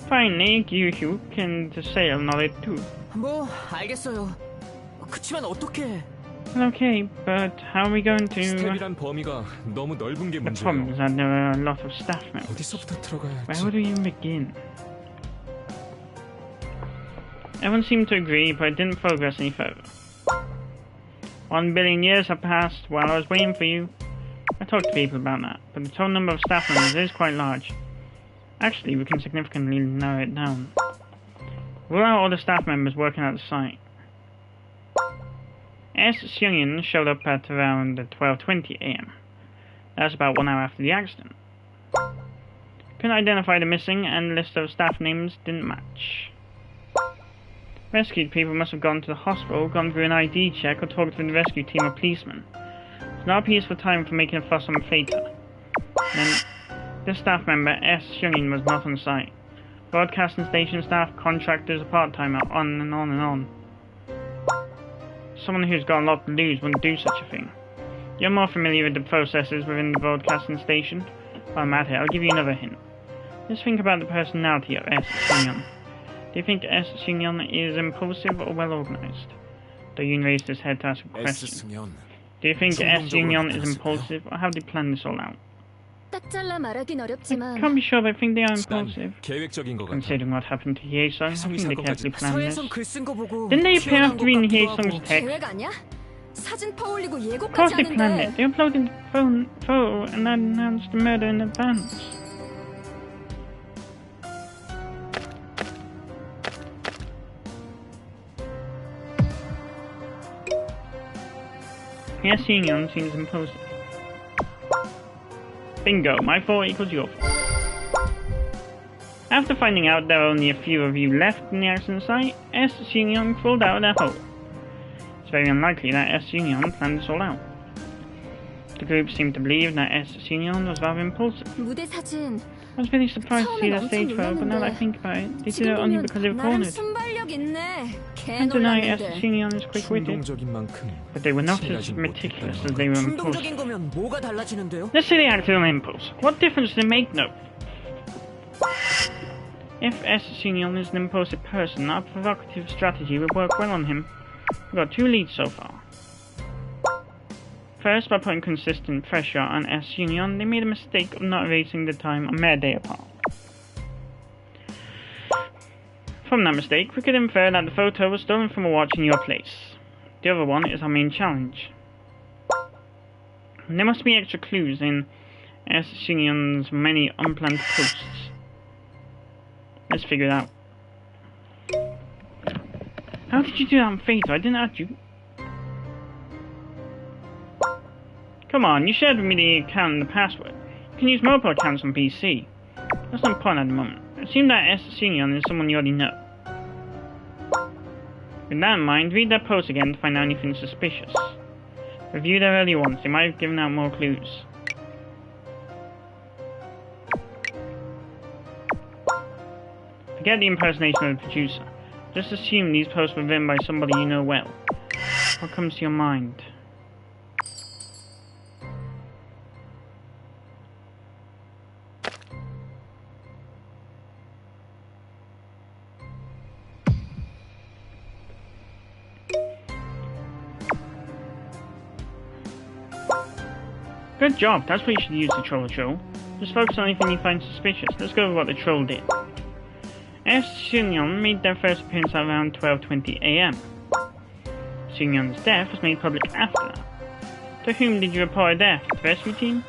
Finally, Gyu-hyuk and Sale nodded too. 뭐 알겠어요. 그치만 어떻게? Okay, but how are we going to... 스텝이란 범위가 너무 넓은 게 The problem 문제예요. is that there are a lot of staff members. 어디서부터 들어가야 Where 할지. would we even begin? Everyone seemed to agree, but it didn't progress any further. 1 billion years have passed while I was waiting for you. I talked to people about that, but the total number of staff members is quite large. Actually, we can significantly narrow it down. Rule out all the staff members working at the site. S. Seung-yun showed up at around 12:20 AM. That's about 1 hour after the accident. Couldn't identify the missing, and the list of staff names didn't match. Rescued people must have gone to the hospital, gone through an ID check, or talked to the rescue team or policemen. It's not a peaceful time for making a fuss on Fater. Then, this staff member, S. Seung-yun, was not on site. Broadcasting station staff, contractors, a part-timer, on and on and on. Someone who's got a lot to lose wouldn't do such a thing. You're more familiar with the processes within the broadcasting station. While I'm at it, I'll give you another hint. Just think about the personality of S. Xingyon. Do you think S. Xingyon is impulsive or well organized? Doyun raised his head to ask a question. S승연. Do you think S. Xingyon is impulsive, or have they planned this all out? 딱 잘라 말하긴 I 어렵지만 can't be sure, but I think they are 난 impulsive. 계획적인 것 같아. Considering what happened to Hye-sung, I think they carefully planned this. 서해성 글 쓴 거 보고 Didn't they appear 기억난 after 것 reading 같기도 Hye-sung's 하고. text? 계획 아니야? 사진 퍼올리고 Of course 예고까지 they planned it. 하는데 They uploaded the photo and then announced the murder in advance. Yes, Xingyon seems impulsive. Bingo, my fault equals your fault. After finding out there were only a few of you left in the accident site, S. Xingyon crawled out of their hole. It's very unlikely that S. Xingyon planned this all out. The group seemed to believe that S. Xingyon was rather impulsive. 무대 사진 I was really surprised to see 처음엔 their 엄청 stage photo, but now that I 놀랐는데 think about it, they did 지금 it only 보면 because they were 나름 cornered. 순발력 있네. 개 I deny S. 놀랐는데 Xingyon is quick-witted, 충동적인 만큼 but they were not as 친하진 meticulous 못했다는 as they were impulsive. 충동적인 거면 뭐가 달라지는데요? Let's say they acted on impulse. What difference does it make? No. If S. Xingyon is an impulsive person, our provocative strategy would work well on him. We've got 2 leads so far. First, by putting consistent pressure on S. Xingyon, they made a mistake of not erasing the time a mere day apart. From that mistake, we could infer that the photo was stolen from a watch in your place. The other one is our main challenge. There must be extra clues in S. Xingyon's many unplanned posts. Let's figure it out. How did you do that on Phaedo? I didn't add you. Come on, you shared with me the account and the password. You can use multiple accounts on PC. That's not important at the moment. Assume that S. Xingyon is someone you already know. With that in mind, read their post again to find out anything suspicious. Review their earlier ones, they might have given out more clues. Forget the impersonation of the producer. Just assume these posts were written by somebody you know well. What comes to your mind? Good job, that's what you should use the troll show. Just focus on anything you find suspicious. Let's go over what the troll did. S. Xingyon made their first appearance at around 12:20 AM. Xingyon's death was made public after that. To whom did you report her death? The rescue team?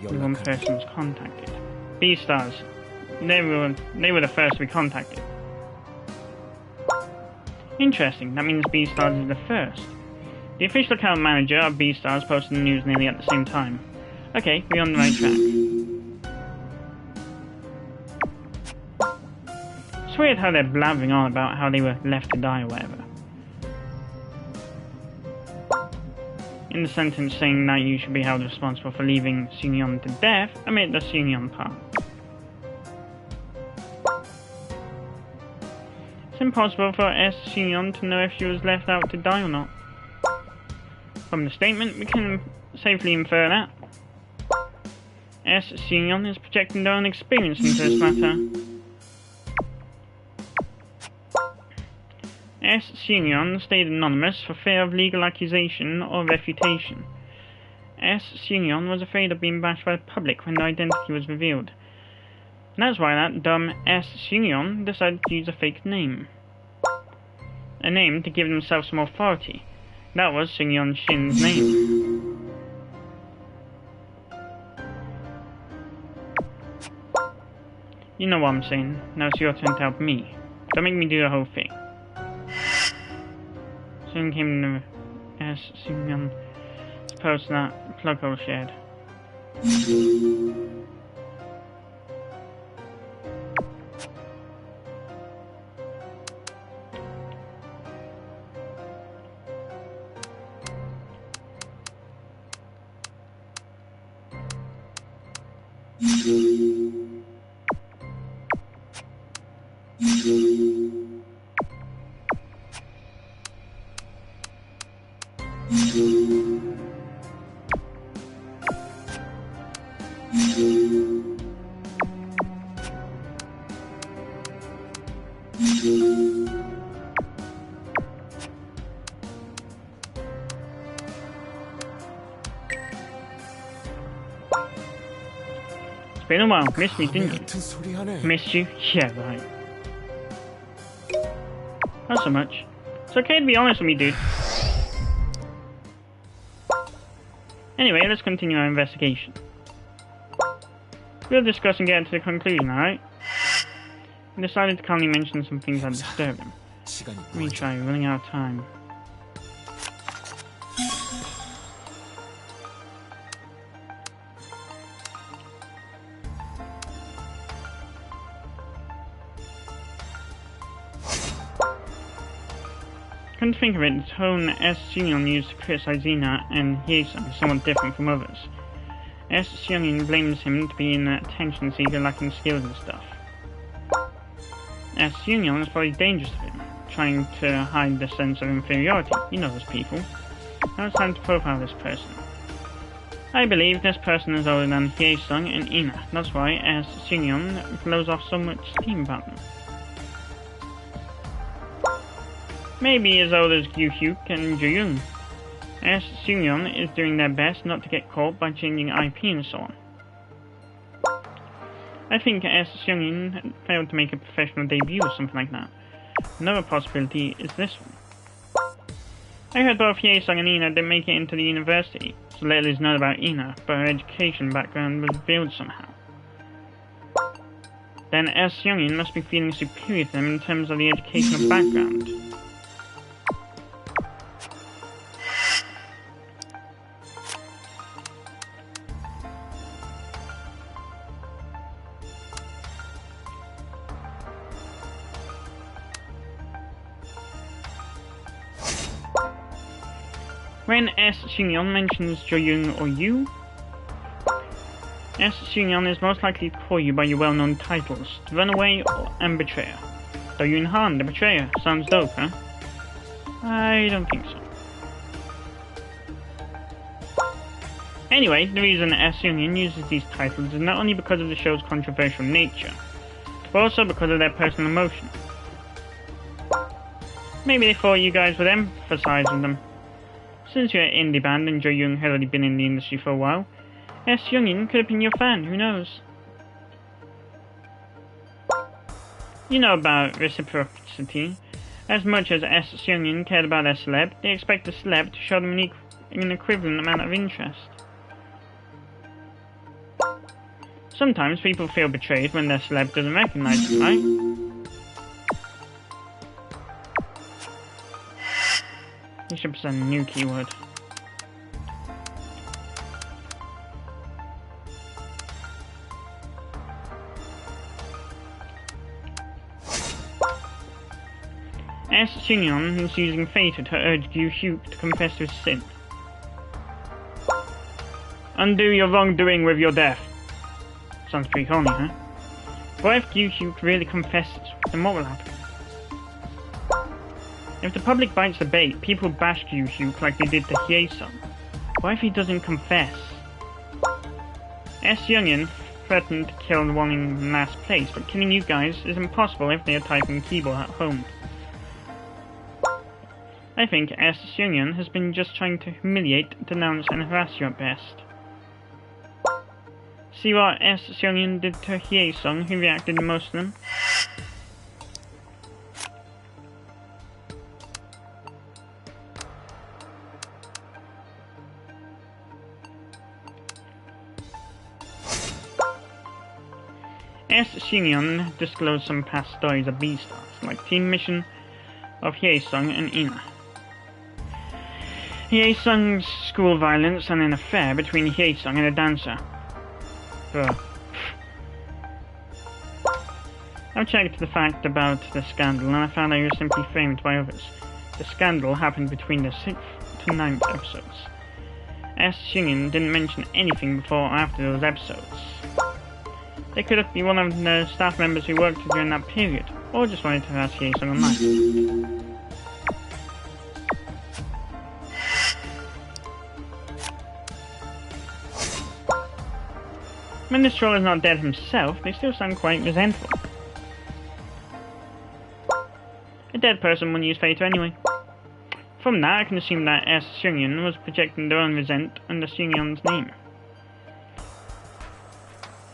Only one person was contacted. B-Stars. They were the first to be contacted. Interesting, that means B-Stars is the first. The official account manager of B-Stars posted the news nearly at the same time. Okay, we're on the right track. It's weird how they're blabbering on about how they were left to die or whatever. In the sentence saying that you should be held responsible for leaving Xingyon to death, omit the Xingyon part. It's impossible for S. Xingyon to know if she was left out to die or not. From the statement, we can safely infer that S. Xingyon is projecting their own experience into this matter. S. Xingyon stayed anonymous for fear of legal accusation or refutation. S. Xingyon was afraid of being bashed by the public when their identity was revealed. And that's why that dumb S. Xingyon decided to use a fake name. A name to give themselves some authority. That was Xingyon Shin's name. You know what I'm saying. Now it's your turn to help me. Don't make me do the whole thing. Soon came the S. Xingyon post that plug hole shared. It's been a while. Missed me, didn't 같은 소리 하네. you? Missed you? Yeah, right. Not so much. It's okay to be honest with me, dude. Anyway, let's continue our investigation. We'll discuss and get to the conclusion, alright? We decided to calmly mention some things that disturb him. 시간이 Let me try, we're running out of time. Come to think of it, the tone S. Seungyeon used to criticize Ina and Hye-sung is somewhat different from others. S. Seungyeon blames him to be an attention seeker lacking skills and stuff. S. Seungyeon is probably dangerous to him, trying to hide the sense of inferiority. You know those people. Now it's time to profile this person. I believe this person is older than Hye-sung and Ina. That's why S. Seungyeon blows off so much steam about them. Maybe as old as Gyu-hyuk and Jo-young. S. Seungyeon is doing their best not to get caught by changing IP and so on. I think S. Seungyeon failed to make a professional debut or something like that. Another possibility is this one. I heard both Hye-sung and Ina didn't make it into the university, so little is known about Ina, but her education background was revealed somehow. Then S. Seungyeon must be feeling superior to them in terms of the educational background. When S. Seungyeon mentions Jo-young or you, S. Seungyeon is most likely to call you by your well-known titles, the Runaway and Betrayer. Do-yoon Han, the Betrayer. Sounds dope, huh? I don't think so. Anyway, the reason S. Seungyeon uses these titles is not only because of the show's controversial nature, but also because of their personal emotion. Maybe they thought you guys would emphasize with them. Since you're an indie band and Jo-young had already been in the industry for a while, S. Seungyeon could have been your fan, who knows? You know about reciprocity. As much as S. Seungyeon cared about their celeb, they expect the celeb to show them an equivalent amount of interest. Sometimes people feel betrayed when their celeb doesn't recognize them, right? You should present a new keyword. S. Seungyeon is using Fated to urge Gyu-hyuk to confess his sin. Undo your wrongdoing with your death. Sounds pretty corny, huh? What if Gyu-hyuk really confesses? Then what will happen? If the public bites the bait, people bash Gyu-hyuk like they did to Hye-sung. What if he doesn't confess? S. Seungyeon threatened to kill the one in last place, but killing you guys is impossible if they are typing keyboard at home. I think S. Seungyeon has been just trying to humiliate, denounce and harass you at best. See what S. Seungyeon did to Hye-sung, who reacted the most to them? S. Seungyeon disclosed some past stories of B-stars, like Team Mission of Hye-sung and Ina. Hye-sung's school violence and an affair between Hye-sung and a dancer. Ugh. I've checked the fact about the scandal and I found that it was simply framed by others. The scandal happened between the 6th to 9th episodes. S. Seungyeon didn't mention anything before or after those episodes. They could have been one of the staff members who worked during that period, or just wanted to harass Hye-sung online. When this troll is not dead himself, they still sound quite resentful. A dead person wouldn't use Phaeton anyway. From that, I can assume that S. Seungyeon was projecting their own resent under Seungyeon's name.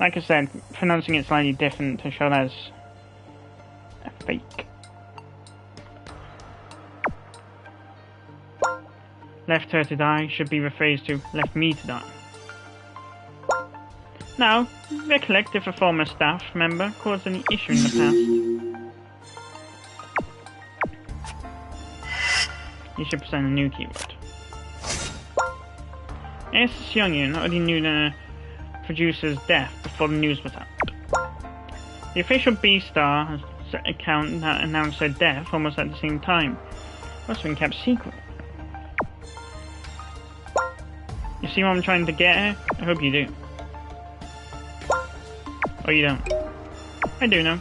Like I said, pronouncing it slightly different to show that as a fake. Left her to die should be rephrased to left me to die. Now, recollect if a former staff member caused any issue in the past. You should present a new keyword. S. Seungyeon already knew the producer's death before the news was out. The official B-Star account that announced her death almost at the same time must have been kept secret. You see what I'm trying to get at? I hope you do. Or you don't. I do know.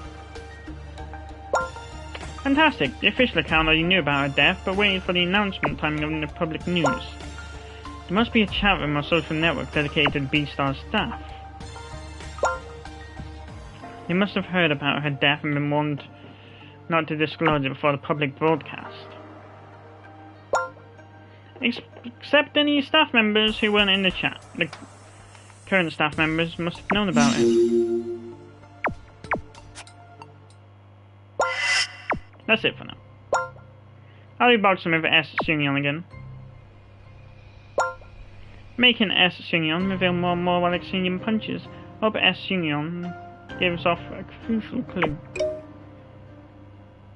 Fantastic, the official account already knew about her death, but waited for the announcement timing of the public news. There must be a chat room or social network dedicated to the B-Star's staff. They must have heard about her death and been warned not to disclose it before the public broadcast. Except any staff members who weren't in the chat. The current staff members must have known about it. That's it for now. I'll be boxing with S. Seungyeon again. Making S. Seungyeon reveal more and more while exchanging punches. Hope S. Seungyeon gives off a crucial clue.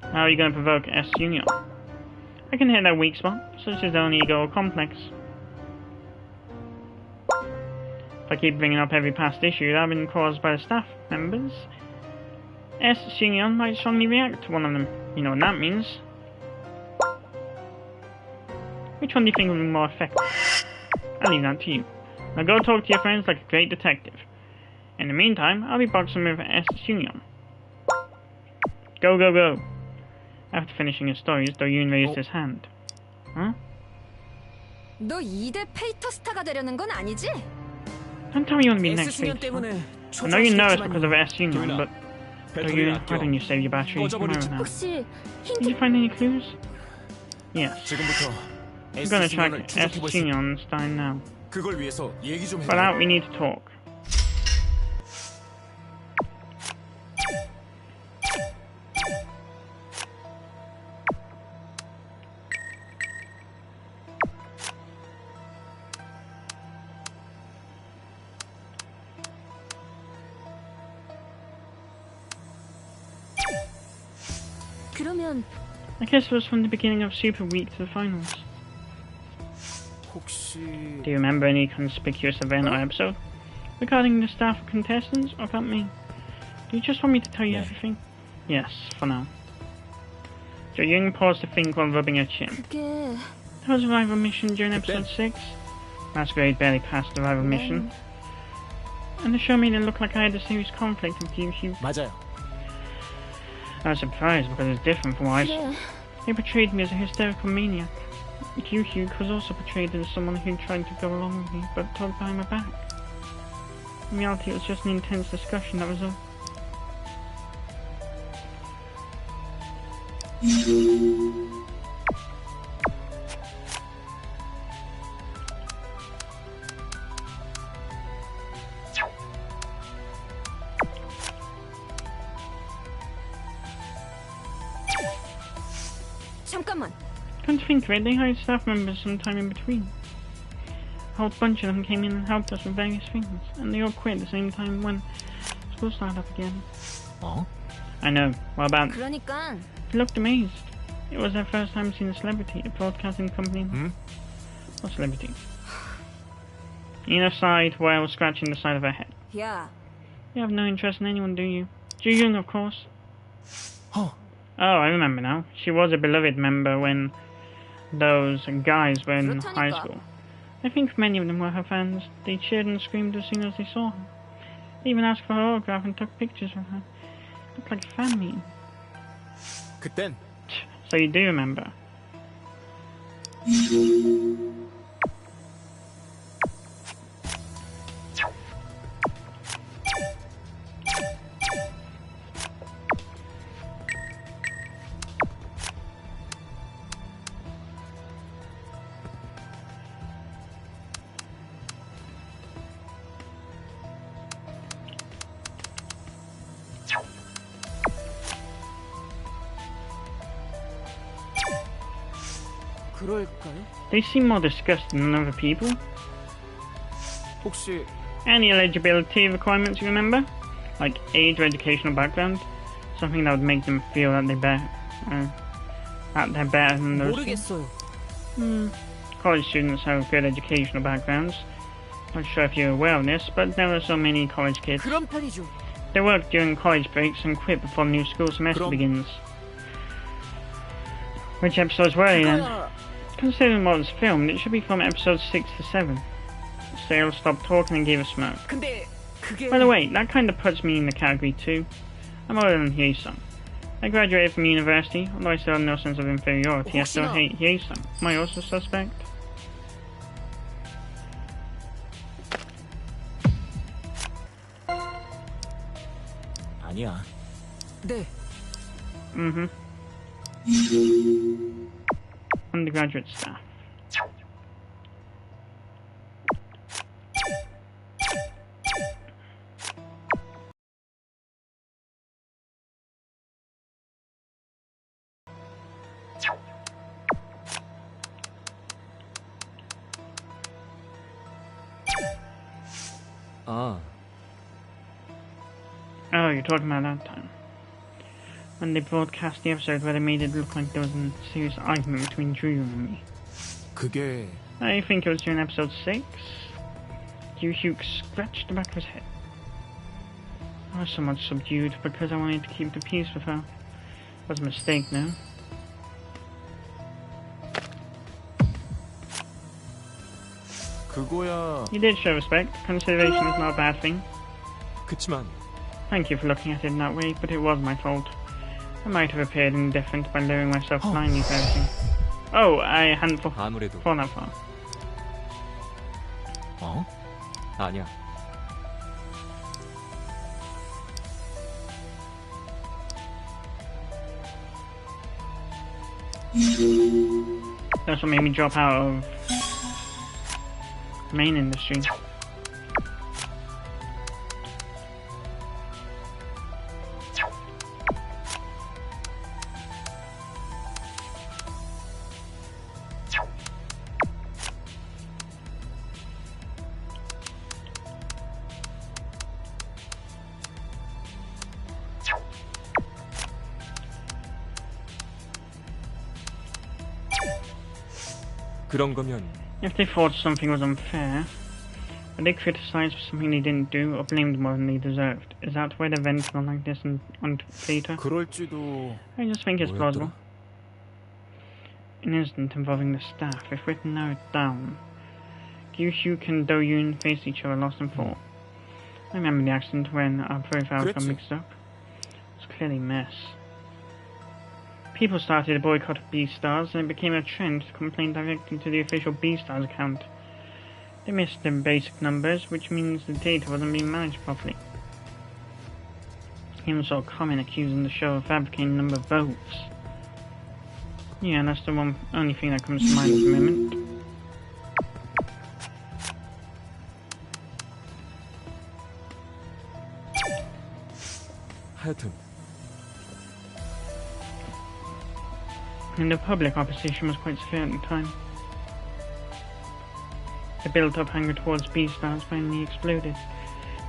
How are you going to provoke S. Seungyeon? I can hit that weak spot, such as their own ego or complex. If I keep bringing up every past issue that have been caused by the staff members, S. Seungyeon might strongly react to one of them. You know what that means. Which one do you think will be more effective? I'll leave that to you. Now go talk to your friends like a great detective. In the meantime, I'll be boxing with S. Seungyeon. Go, go, go. After finishing his stories, Do-yoon raised his hand. Huh? 너 2대 페이터 스타가 되려는 건 아니지? Don't tell me you want to be next week. I know you know it's because of S. Seungyeon, but Do-yoon, why don't you save your battery? Tomorrow now. 혹시 Did you find any clues? Yes. 지금부터 I'm gonna track S. Seungyeon's time now. 그걸 위해서 얘기 좀 For that, we need to talk. 그러면 I guess it was from the beginning of Super Week to the finals. 혹시 Do you remember any conspicuous event or episode? Regarding the staff of contestants or about me? Do you just want me to tell you everything? Yes, for now. Jo-young paused to think while rubbing her chin. 그게 There was a rival mission during episode 6. Masquerade barely passed the rival mission. And the show made it look like I had a serious conflict with Q. 맞아요. I was surprised because it's different from what I saw. 그래. They portrayed me as a hysterical maniac. Q was also portrayed as someone who tried to go along with me, but talked behind my back. In reality, it was just an intense discussion, that was all. 잠깐만. Come to think of it, they hired staff members sometime in between. A whole bunch of them came in and helped us with various things, and they all quit at the same time when school started up again. 어? I know. What about? 그러니까 They looked amazed. It was their first time seeing a celebrity, a broadcasting company. What celebrity? Ina sighed while scratching the side of her head. 야, You have no interest in anyone, do you? Ju-young, of course. 어? Oh, I remember now. She was a beloved member when those guys were in high school. I think many of them were her fans. They cheered and screamed as soon as they saw her. They even asked for her autograph and took pictures with her. Looked like a fan meeting. 그땐 So you do remember. 그럴까요? They seem more disgusting than other people. 혹시 Any eligibility requirements you remember? Like age or educational background? Something that would make them feel that they're better than those two? 모르겠어요. College students have good educational backgrounds. Not sure if you're aware of this, but there are so many college kids. 그런 편이죠. They work during college breaks and quit before the new school semester begins. Which episodes were they then? 그거야. Considering what was filmed, it should be from episodes 6 to 7. Sale stopped talking and gave a smirk. 근데 그게 By the way, that kind of puts me in the category too. I'm older than Hye-sung. I graduated from university, although I still have no sense of inferiority. I still hate Hye-sung. Am I also suspect? 아니야. 네. Undergraduate staff. 아, Oh, you're talking about that time. When they broadcast the episode where they made it look like there was a serious argument between Drew and me. 그게 I think it was during episode 6. Hugh scratched the back of his head. I was somewhat subdued because I wanted to keep the peace with her. It was a mistake, no? 그거야. You did show respect. Consideration is not a bad thing. 그치만 Thank you for looking at it in that way, but it was my fault. I might have appeared indifferent by lowering myself blindly to everything. Oh, I hadn't 아무래도 fallen that far. 어? 아니야. That's what made me drop out of the main industry. 그런 거면 If they thought something was unfair, but they criticized for something they didn't do or blamed more than they deserved. Is that why they're venting like this on Twitter? 그럴지도. I just think it's 뭐였더라? plausible. An incident involving the staff, if written now down. Gyushu and Do-yoon faced each other lost in thought. I remember the accident when our profiles got 그랬지. mixed up. It was clearly a mess. People started a boycott of B-Stars and it became a trend to complain directly to the official B-Stars account. They missed the basic numbers, which means the data wasn't being managed properly. I even saw a comment accusing the show of fabricating a number of votes. Yeah, that's the only thing that comes to mind at the moment. 하여튼 And the public opposition was quite severe at the time. The built-up anger towards B-Stars finally exploded.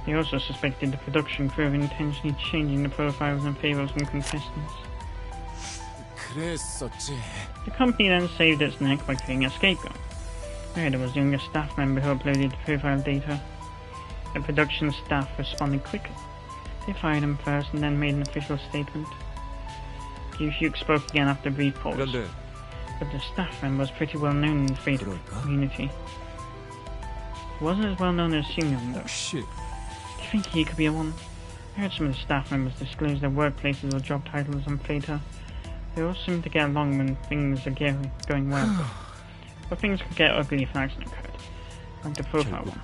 They also suspected the production crew of intentionally changing the profiles in favour of some contestants. 그랬었지. The company then saved its neck by creating a scapegoat. I heard it was a younger staff member who uploaded the profile data. The production staff responded quickly. They fired him first and then made an official statement. Hugh spoke again after a brief pause. 그런데 But the staff member was pretty well known in the faith 그럴까? community. He wasn't as well known as Seung-yeon though. 혹시 Do you think he could be a one? I heard some of the staff members disclose their workplaces or job titles on Feta. They all seem to get along when things are going well. But things could get ugly if an accident occurred. Like the profile 결국 one.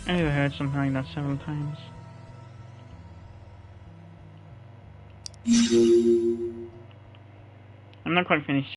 I overheard something like that several times. I'm not quite finished